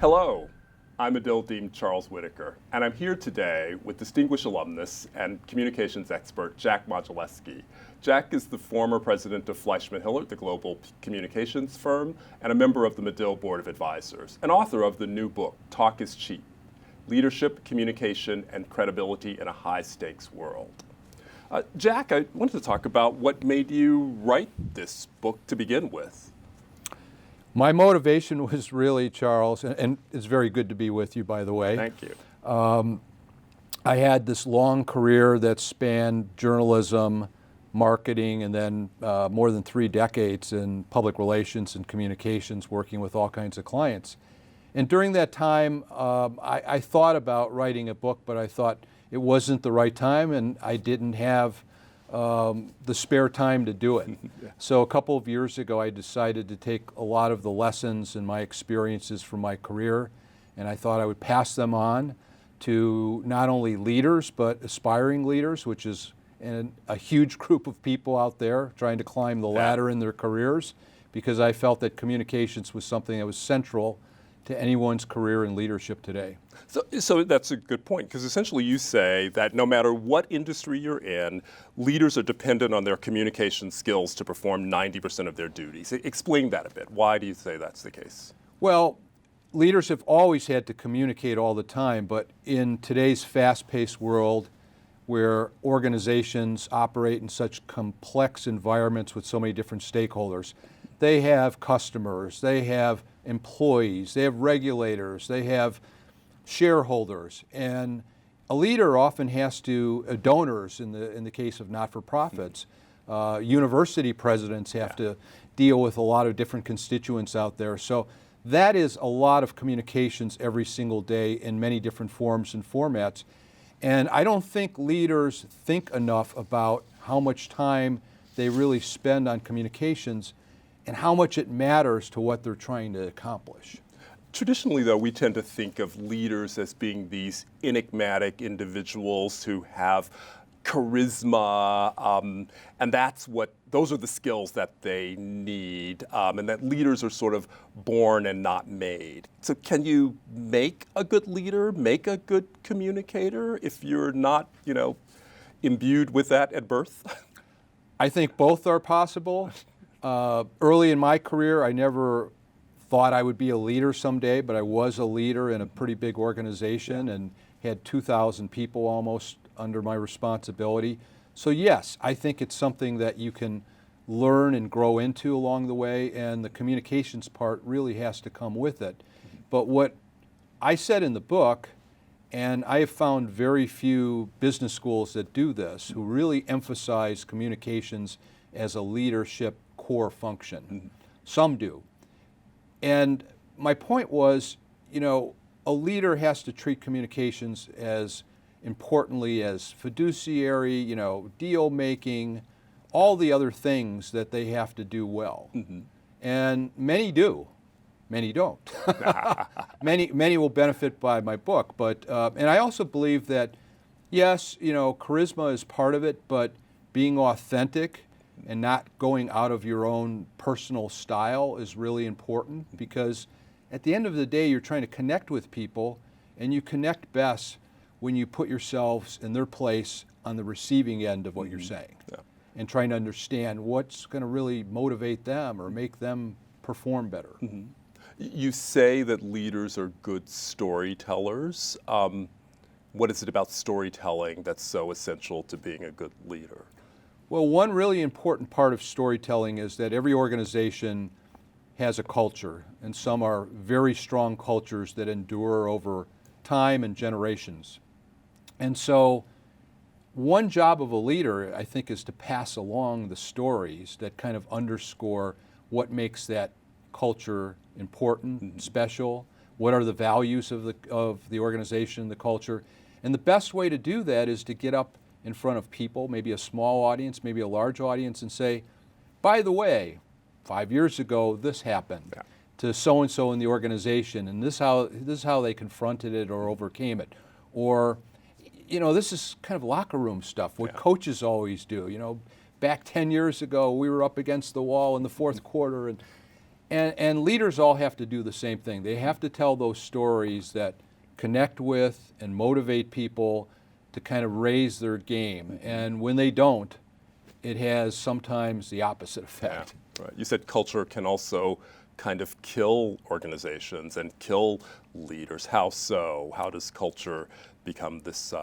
Hello, I'm Medill Dean Charles Whitaker, and I'm here today with distinguished alumnus and communications expert Jack Modzelewski. Jack is the former president of Fleishman Hillard, the global communications firm, and a member of the Medill Board of Advisers, and author of the new book, Talk is Cheap: Leadership, Communication, and Credibility in a High-Stakes World. Jack, I wanted to talk about what made you write this book to begin with. My motivation was really, Charles, and it's very good to be with you, by the way. Thank you. I had this long career that spanned journalism, marketing, and then more than 3 decades in public relations and communications, working with all kinds of clients. And during that time, I thought about writing a book, but I thought it wasn't the right time, and I didn't have the spare time to do it. Yeah. So a couple of years ago, I decided to take a lot of the lessons and my experiences from my career, and I thought I would pass them on to not only leaders, but aspiring leaders, which is a huge group of people out there trying to climb the ladder in their careers, because I felt that communications was something that was central to anyone's career in leadership today. So that's a good point, because essentially you say that no matter what industry you're in, leaders are dependent on their communication skills to perform 90% of their duties. Explain that a bit. Why do you say that's the case? Well, leaders have always had to communicate all the time, but in today's fast-paced world where organizations operate in such complex environments with so many different stakeholders, they have customers, they have employees, they have regulators, they have shareholders, and a leader often has to, donors in the case of not-for-profits, university presidents have to deal with a lot of different constituents out there. So that is a lot of communications every single day in many different forms and formats. And I don't think leaders think enough about how much time they really spend on communications and how much it matters to what they're trying to accomplish. Traditionally, though, we tend to think of leaders as being these enigmatic individuals who have charisma, and those are the skills that they need, and that leaders are sort of born and not made. So can you make a good leader, make a good communicator if you're not, imbued with that at birth? I think both are possible. Early in my career, I never thought I would be a leader someday, but I was a leader in a pretty big organization and had 2,000 people almost under my responsibility. So yes, I think it's something that you can learn and grow into along the way, and the communications part really has to come with it. But what I said in the book, and I have found very few business schools that do this, who really emphasize communications as a leadership core function. Mm-hmm. Some do. And my point was, a leader has to treat communications as importantly as fiduciary, deal making, all the other things that they have to do well. Mm-hmm. And many do, many don't. Many will benefit by my book, but and I also believe that yes, charisma is part of it, but being authentic and not going out of your own personal style is really important, because at the end of the day, you're trying to connect with people, and you connect best when you put yourselves in their place on the receiving end of what you're saying, and trying to understand what's going to really motivate them or make them perform better. Mm-hmm. You say that leaders are good storytellers. What is it about storytelling that's so essential to being a good leader? Well, one really important part of storytelling is that every organization has a culture, and some are very strong cultures that endure over time and generations. And so one job of a leader, I think, is to pass along the stories that kind of underscore what makes that culture important, special, what are the values of the organization, the culture. And the best way to do that is to get up in front of people, maybe a small audience, maybe a large audience, and say, by the way, 5 years ago, this happened to so-and-so in the organization, and this is how they confronted it or overcame it. Or, this is kind of locker room stuff, what coaches always do. Back 10 years ago, we were up against the wall in the fourth quarter, And leaders all have to do the same thing. They have to tell those stories that connect with and motivate people to kind of raise their game. And when they don't, it has sometimes the opposite effect. Yeah, right. You said culture can also kind of kill organizations and kill leaders. How so? How does culture become this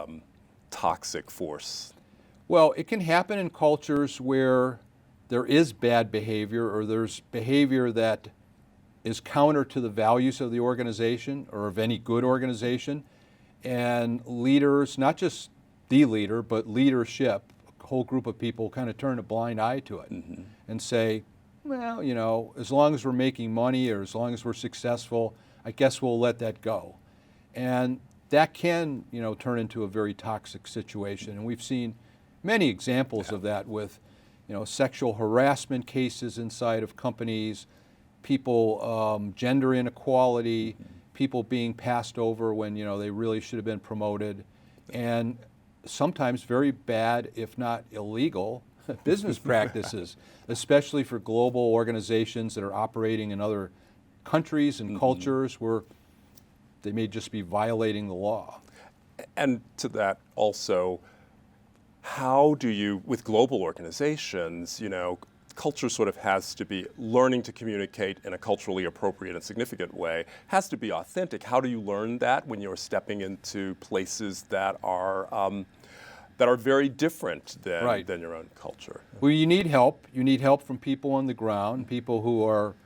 toxic force? Well, it can happen in cultures where there is bad behavior or there's behavior that is counter to the values of the organization or of any good organization. And leaders, not just the leader, but leadership, a whole group of people kind of turn a blind eye to it and say, well, you know, as long as we're making money or as long as we're successful, I guess we'll let that go. And that can, you know, turn into a very toxic situation. And we've seen many examples of that with, you know, sexual harassment cases inside of companies, people, gender inequality, people being passed over when, you know, they really should have been promoted, and sometimes very bad, if not illegal, business practices, especially for global organizations that are operating in other countries and cultures where they may just be violating the law. And to that also, how do you, with global organizations, you know, culture sort of has to be learning to communicate in a culturally appropriate and significant way, has to be authentic. How do you learn that when you're stepping into places that are very different than your own culture? Well, you need help. You need help from people on the ground, people who are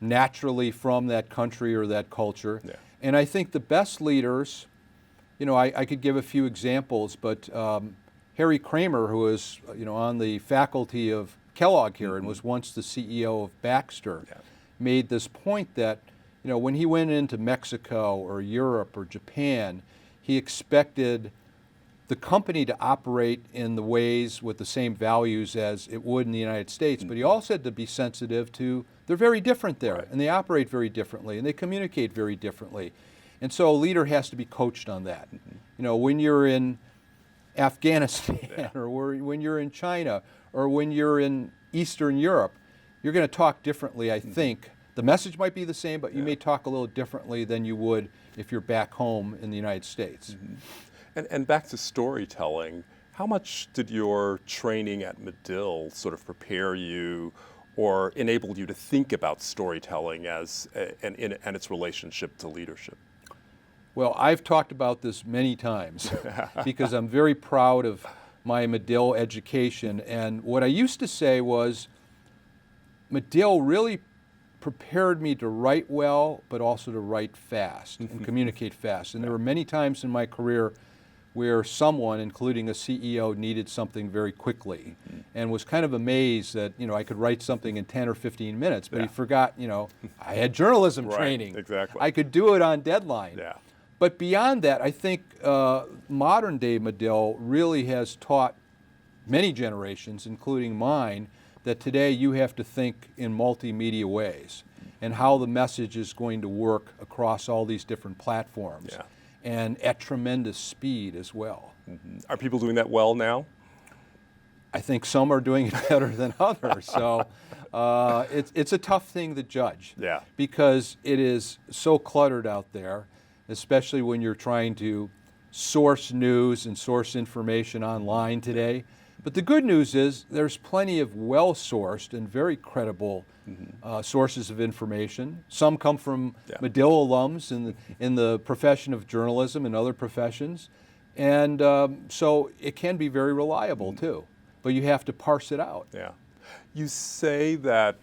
naturally from that country or that culture. Yeah. And I think the best leaders, you know, I could give a few examples, but Harry Kramer, who is, you know, on the faculty of Kellogg here and was once the CEO of Baxter, made this point that, you know, when he went into Mexico or Europe or Japan, he expected the company to operate in the ways with the same values as it would in the United States, but he also had to be sensitive to, they're very different there, and they operate very differently, and they communicate very differently. And so a leader has to be coached on that. You know, when you're in Afghanistan or when you're in China or when you're in Eastern Europe, you're going to talk differently, I think. The message might be the same, but you may talk a little differently than you would if you're back home in the United States. And back to storytelling, how much did your training at Medill sort of prepare you or enable you to think about storytelling and its relationship to leadership? Well, I've talked about this many times because I'm very proud of my Medill education. And what I used to say was Medill really prepared me to write well, but also to write fast and communicate fast. And there were many times in my career where someone, including a CEO, needed something very quickly and was kind of amazed that, you know, I could write something in 10 or 15 minutes, but he forgot, you know, I had journalism training. Exactly. I could do it on deadline. Yeah. But beyond that, I think modern day Medill really has taught many generations, including mine, that today you have to think in multimedia ways and how the message is going to work across all these different platforms. Yeah. And at tremendous speed as well. Are people doing that well now? I think some are doing it better than others. So it's a tough thing to judge. Yeah. Because it is so cluttered out there, especially when you're trying to source news and source information online today. But the good news is there's plenty of well-sourced and very credible sources of information. Some come from Medill alums in the profession of journalism and other professions. And so it can be very reliable too, but you have to parse it out. Yeah. You say that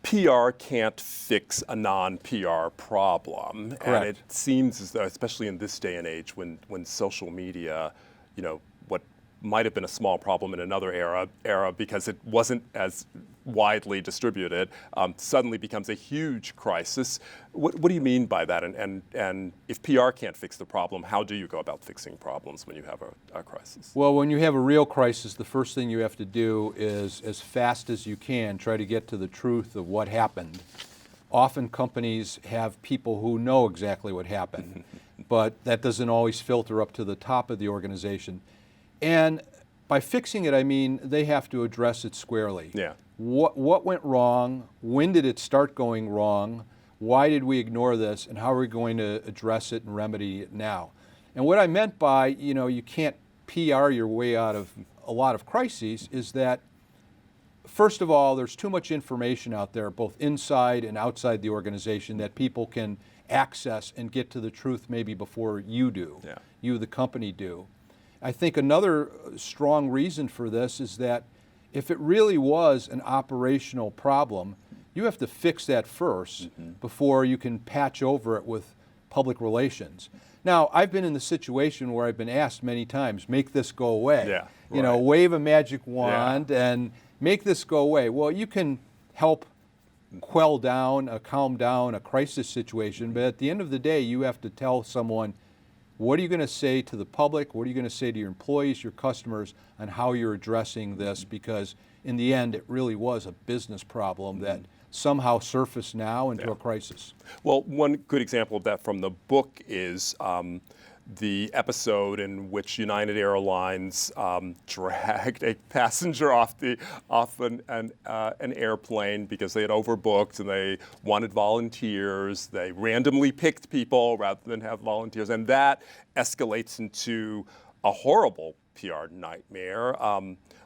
PR can't fix a non-PR problem. Correct. And it seems as though, especially in this day and age when social media, you know, what might have been a small problem in another era because it wasn't as widely distributed, suddenly becomes a huge crisis. What do you mean by that? And if PR can't fix the problem, how do you go about fixing problems when you have a crisis? Well, when you have a real crisis, the first thing you have to do is, as fast as you can, try to get to the truth of what happened. Often companies have people who know exactly what happened, but that doesn't always filter up to the top of the organization. And by fixing it, I mean they have to address it squarely. Yeah. What went wrong? When did it start going wrong? Why did we ignore this? And how are we going to address it and remedy it now? And what I meant by, you can't PR your way out of a lot of crises is that, first of all, there's too much information out there, both inside and outside the organization, that people can access and get to the truth maybe before you do, you, the company, do. I think another strong reason for this is that if it really was an operational problem, you have to fix that first before you can patch over it with public relations. Now, I've been in the situation where I've been asked many times, make this go away. Wave a magic wand and make this go away. Well, you can help calm down a crisis situation, but at the end of the day, you have to tell someone, what are you going to say to the public? What are you going to say to your employees, your customers, on how you're addressing this? Because in the end, it really was a business problem that somehow surfaced now into a crisis. Well, one good example of that from the book is the episode in which United Airlines dragged a passenger off an airplane because they had overbooked and they wanted volunteers. They randomly picked people rather than have volunteers, and that escalates into a horrible PR nightmare.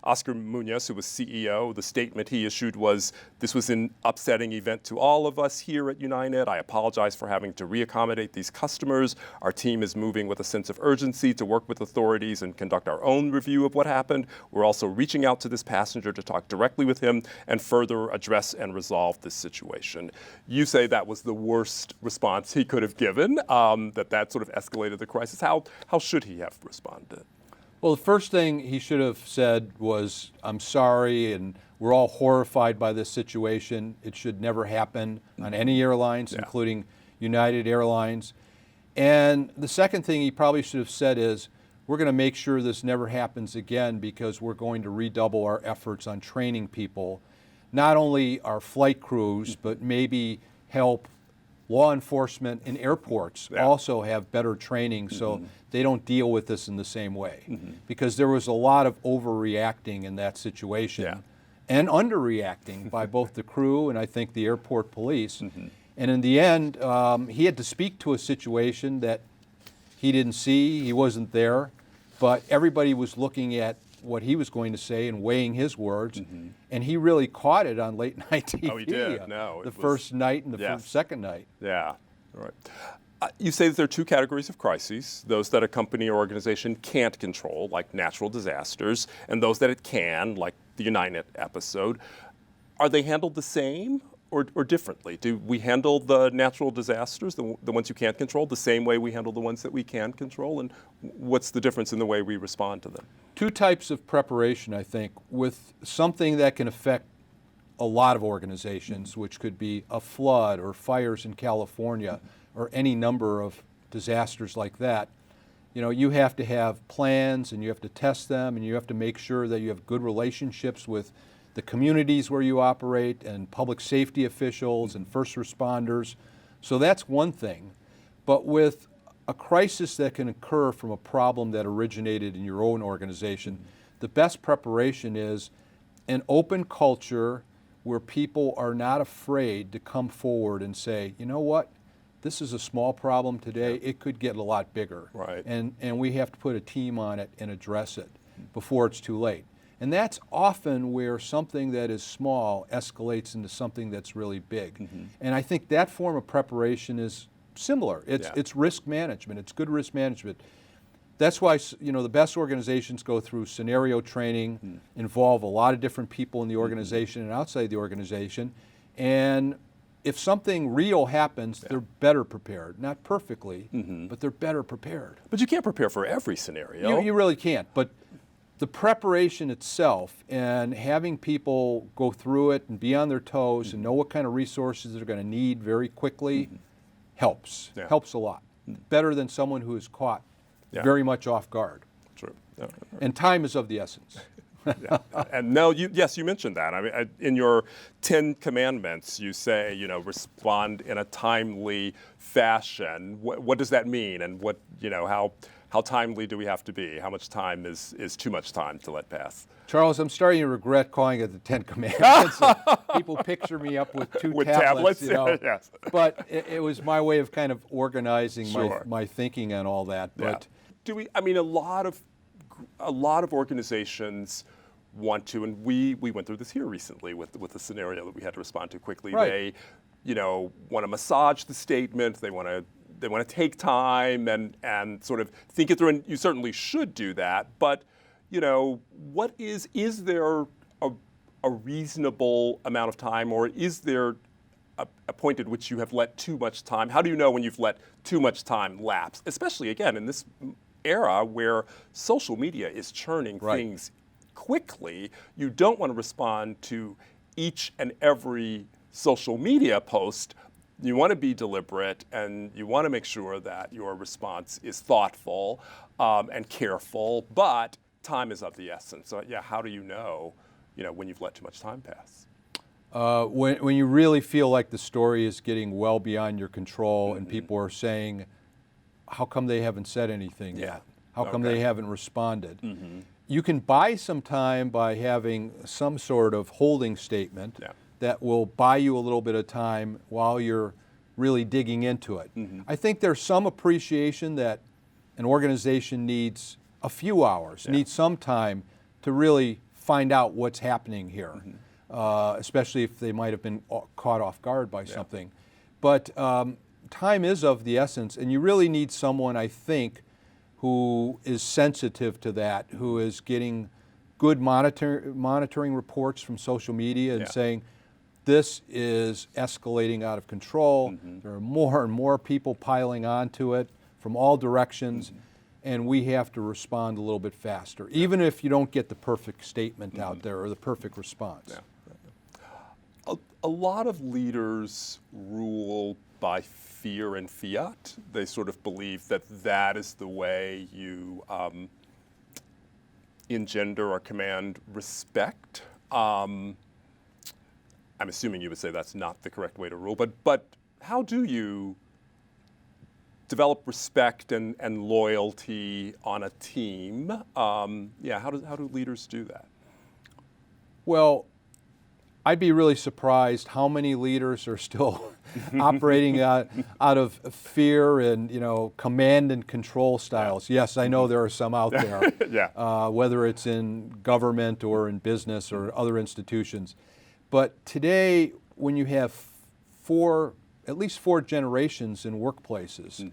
Oscar Munoz, who was CEO, the statement he issued was, "This was an upsetting event to all of us here at United. I apologize for having to reaccommodate these customers. Our team is moving with a sense of urgency to work with authorities and conduct our own review of what happened. We're also reaching out to this passenger to talk directly with him and further address and resolve this situation." You say that was the worst response he could have given, that sort of escalated the crisis. How should he have responded? Well, the first thing he should have said was, I'm sorry, and we're all horrified by this situation. It should never happen on any airlines, including United Airlines. And the second thing he probably should have said is, we're going to make sure this never happens again because we're going to redouble our efforts on training people, not only our flight crews, but maybe help law enforcement in airports also have better training so they don't deal with this in the same way. Because there was a lot of overreacting in that situation and underreacting by both the crew and I think the airport police. And in the end, he had to speak to a situation that he didn't see, he wasn't there, but everybody was looking at what he was going to say and weighing his words, and he really caught it on late night TV. Oh, he did. The first night and the second night. Yeah, all right. You say that there are two categories of crises: those that a company or organization can't control, like natural disasters, and those that it can, like the United episode. Are they handled the same or differently? Do we handle the natural disasters, the ones you can't control, the same way we handle the ones that we can control? And what's the difference in the way we respond to them? Two types of preparation, I think, with something that can affect a lot of organizations, which could be a flood or fires in California or any number of disasters like that. You have to have plans and you have to test them and you have to make sure that you have good relationships with the communities where you operate and public safety officials and first responders. So that's one thing. But with a crisis that can occur from a problem that originated in your own organization, the best preparation is an open culture where people are not afraid to come forward and say, you know what, this is a small problem today, it could get a lot bigger. And we have to put a team on it and address it before it's too late. And that's often where something that is small escalates into something that's really big. And I think that form of preparation is similar. It's risk management. It's good risk management. That's why the best organizations go through scenario training, involve a lot of different people in the organization and outside the organization. And if something real happens, they're better prepared. Not perfectly, but they're better prepared. But you can't prepare for every scenario. You really can't. But the preparation itself and having people go through it and be on their toes and know what kind of resources they're going to need very quickly helps a lot. Better than someone who is caught very much off guard. True. And time is of the essence. And no, you mentioned that. I mean, in your 10 commandments, you say, respond in a timely fashion. What does that mean? And how How timely do we have to be? How much time is too much time to let pass? Charles, I'm starting to regret calling it the 10 Commandments. People picture me up with two tablets, you know. Yes. But it was my way of kind of organizing Sure. my thinking on all that. But do we? I mean, a lot of organizations want to, and we went through this here recently with the scenario that we had to respond to quickly. Right. They, want to massage the statement. They want to take time and sort of think it through, and you certainly should do that. But what is there a reasonable amount of time, or is there a point at which you have let too much time? How do you know when you've let too much time lapse? Especially, again, in this era where social media is churning things quickly. You don't want to respond to each and every social media post. You want to be deliberate, and you want to make sure that your response is thoughtful and careful, but time is of the essence. So how do you know, when you've let too much time pass? When you really feel like the story is getting well beyond your control, and people are saying, how come they haven't said anything yet? How come they haven't responded? You can buy some time by having some sort of holding statement that will buy you a little bit of time while you're really digging into it. I think there's some appreciation that an organization needs a few hours, needs some time to really find out what's happening here, especially if they might have been caught off guard by something. But time is of the essence, and you really need someone, I think, who is sensitive to that, who is getting good monitoring reports from social media and saying, this is escalating out of control. There are more and more people piling onto it from all directions, and we have to respond a little bit faster, even if you don't get the perfect statement out there or the perfect response. A lot of leaders rule by fear and fiat. They sort of believe that is the way you engender or command respect. I'm assuming you would say that's not the correct way to rule, but how do you develop respect and loyalty on a team? How do leaders do that? Well, I'd be really surprised how many leaders are still operating out of fear and command and control styles. Yes, I know there are some out there, whether it's in government or in business or other institutions. But today, when you have at least four generations in workplaces,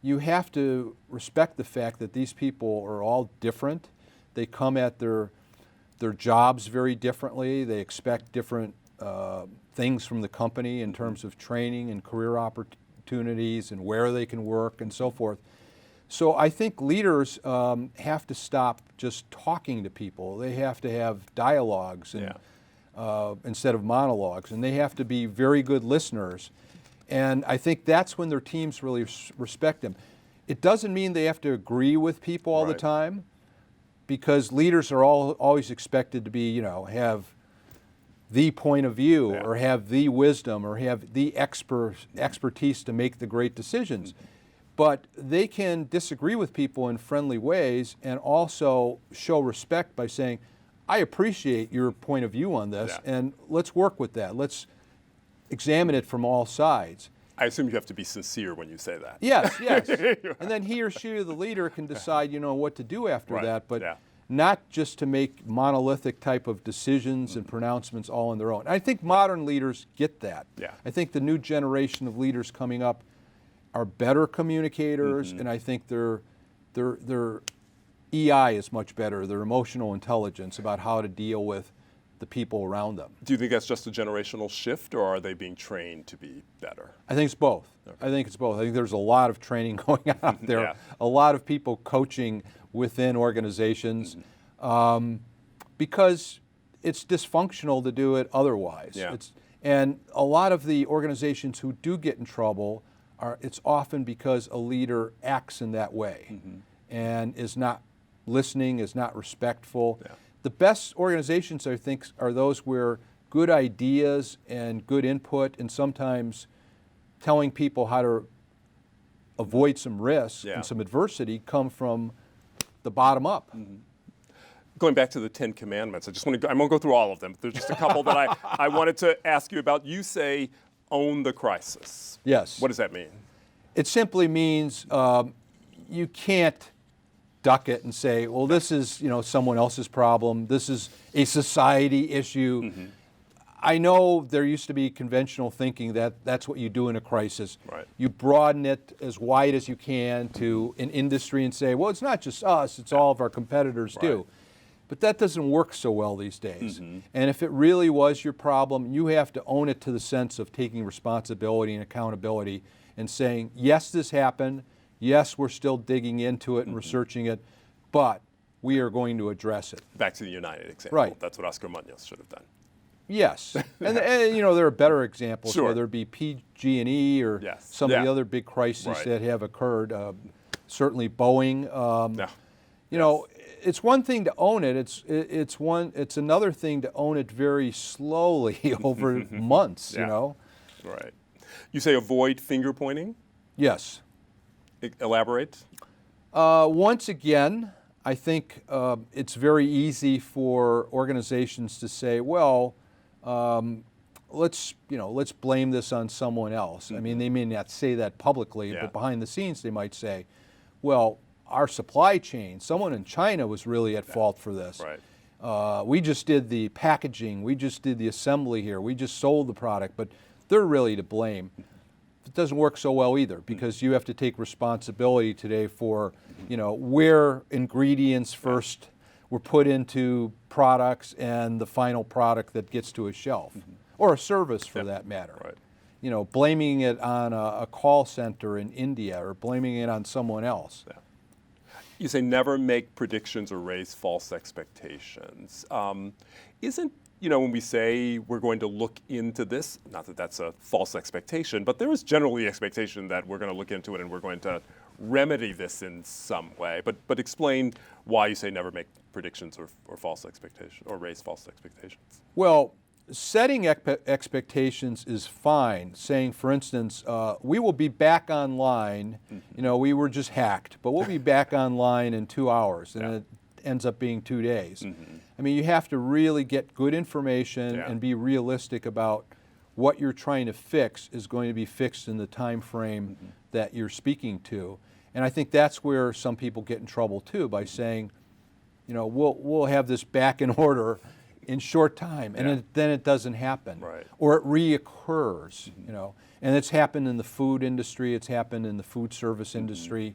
you have to respect the fact that these people are all different. They come at their jobs very differently. They expect different things from the company in terms of training and career opportunities and where they can work and so forth. So I think leaders have to stop just talking to people. They have to have dialogues instead of monologues, and they have to be very good listeners. And I think that's when their teams really respect them. It doesn't mean they have to agree with people all the time, because leaders are always expected to be, have the point of view or have the wisdom or have the expertise to make the great decisions. But they can disagree with people in friendly ways and also show respect by saying, I appreciate your point of view on this, and let's work with that. Let's examine it from all sides. I assume you have to be sincere when you say that. Yes. And then he or she, the leader, can decide, what to do after that, but not just to make monolithic type of decisions and pronouncements all on their own. I think modern leaders get that. I think the new generation of leaders coming up are better communicators, and I think their EI is much better, their emotional intelligence about how to deal with the people around them. Do you think that's just a generational shift, or are they being trained to be better? I think it's both. I think there's a lot of training going on out there, a lot of people coaching within organizations, because it's dysfunctional to do it otherwise. And a lot of the organizations who do get in trouble, it's often because a leader acts in that way and is not listening, is not respectful. The best organizations, I think, are those where good ideas and good input, and sometimes telling people how to avoid some risks Yeah. and some adversity come from the bottom up. Going back to the 10 Commandments, I won't go through all of them, but there's just a couple that I wanted to ask you about. You say, own the crisis. Yes. What does that mean? It simply means you can't duck it and say, well, this is someone else's problem. This is a society issue. I know there used to be conventional thinking that that's what you do in a crisis. Right. You broaden it as wide as you can to an industry and say, well, it's not just us, it's all of our competitors too. But that doesn't work so well these days. And if it really was your problem, you have to own it to the sense of taking responsibility and accountability and saying, yes, this happened. Yes, we're still digging into it and researching it, but we are going to address it. Back to the United example. Right. That's what Oscar Munoz should have done. Yes, and there are better examples, Sure. whether it be PG&E or some of the other big crises that have occurred. Certainly Boeing. It's one thing to own it. It's another thing to own it very slowly over months. Right. You say avoid finger pointing. Yes. Elaborate. Once again, I think it's very easy for organizations to say, well, let's blame this on someone else. I mean, they may not say that publicly, but behind the scenes they might say, well, our supply chain, someone in China was really at fault for this. Right. We just did the packaging, we just did the assembly here, we just sold the product, but they're really to blame. It doesn't work so well either, because you have to take responsibility today for, where ingredients first were put into products and the final product that gets to a shelf, or a service for that matter. Right. Blaming it on a call center in India or blaming it on someone else. Yeah. You say never make predictions or raise false expectations. Isn't, when we say we're going to look into this, not that that's a false expectation, but there is generally expectation that we're going to look into it and we're going to remedy this in some way. But explain why you say never make predictions or false expectations or raise false expectations. Well, setting expectations is fine. Saying, for instance, we will be back online. We were just hacked, but we'll be back online in 2 hours, and it ends up being 2 days. I mean, you have to really get good information and be realistic about what you're trying to fix is going to be fixed in the time frame that you're speaking to. And I think that's where some people get in trouble too, by saying, we'll have this back in order in short time, and then it doesn't happen, or it reoccurs. And it's happened in the food industry. It's happened in the food service industry.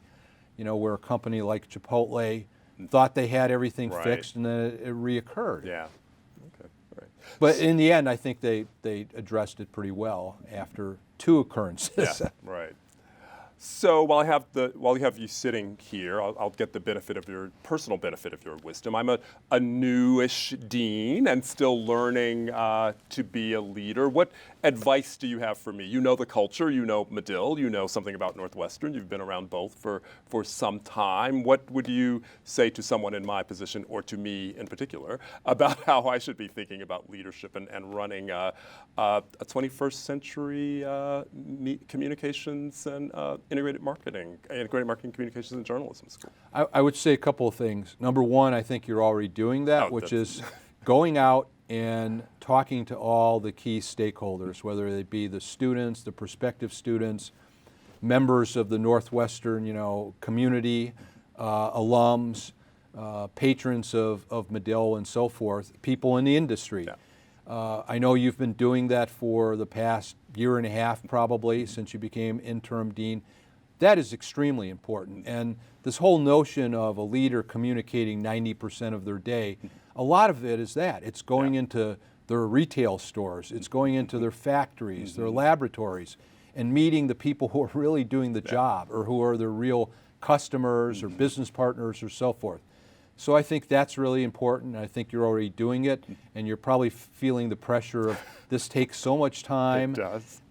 Where a company like Chipotle thought they had everything fixed, and then it reoccurred. Yeah. Okay. Right. But in the end, I think they addressed it pretty well after 2 occurrences. Yeah. Right. So while I have you sitting here, I'll get the personal benefit of your wisdom. I'm a newish dean and still learning to be a leader. What advice do you have for me? You know the culture, you know Medill, you know something about Northwestern. You've been around both for some time. What would you say to someone in my position, or to me in particular, about how I should be thinking about leadership and running a 21st century communications and integrated marketing, communications, and journalism school? I would say a couple of things. Number one, I think you're already doing that, which is going out and talking to all the key stakeholders, whether they be the students, the prospective students, members of the Northwestern, community, alums, patrons of Medill and so forth, people in the industry. I know you've been doing that for the past year and a half probably since you became interim dean. That is extremely important. And this whole notion of a leader communicating 90% of their day, a lot of it is that. It's going into their retail stores, it's going into their factories, their laboratories, and meeting the people who are really doing the job, or who are their real customers or business partners or so forth. So I think that's really important. I think you're already doing it, and you're probably feeling the pressure of this takes so much time. It does.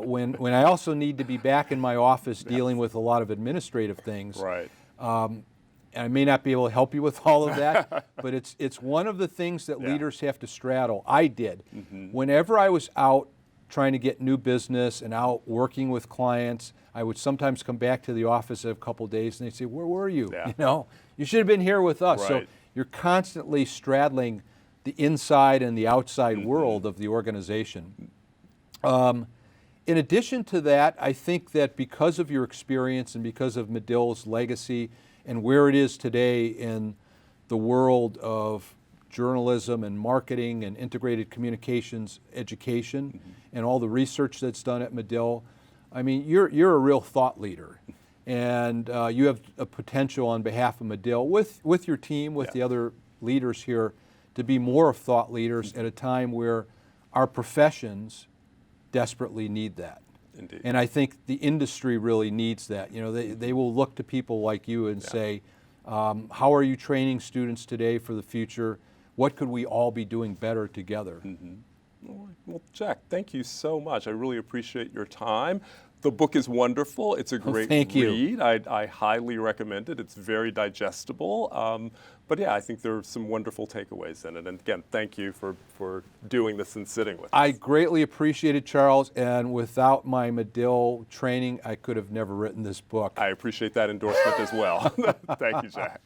When I also need to be back in my office dealing with a lot of administrative things. Right. I may not be able to help you with all of that, but it's one of the things that leaders have to straddle. I did. Whenever I was out trying to get new business and out working with clients. I would sometimes come back to the office a couple days and they'd say, "Where were you? Yeah. You know, you should have been here with us." So Right. you're constantly straddling the inside and the outside world of the organization. In addition to that, I think that because of your experience and because of Medill's legacy and where it is today in the world of journalism and marketing and integrated communications education and all the research that's done at Medill, I mean, you're a real thought leader. And you have a potential on behalf of Medill with your team, with the other leaders here, to be more of thought leaders at a time where our professions desperately need that. Indeed. And I think the industry really needs that. You know, they will look to people like you and say, how are you training students today for the future? What could we all be doing better together? All right. Well, Jack, thank you so much. I really appreciate your time. The book is wonderful. It's a great thank you. read. I highly recommend it. It's very digestible. But yeah, I think there are some wonderful takeaways in it. And again, thank you for doing this and sitting with us. I greatly appreciate it, Charles, and without my Medill training, I could have never written this book. I appreciate that endorsement as well. Thank you, Jack.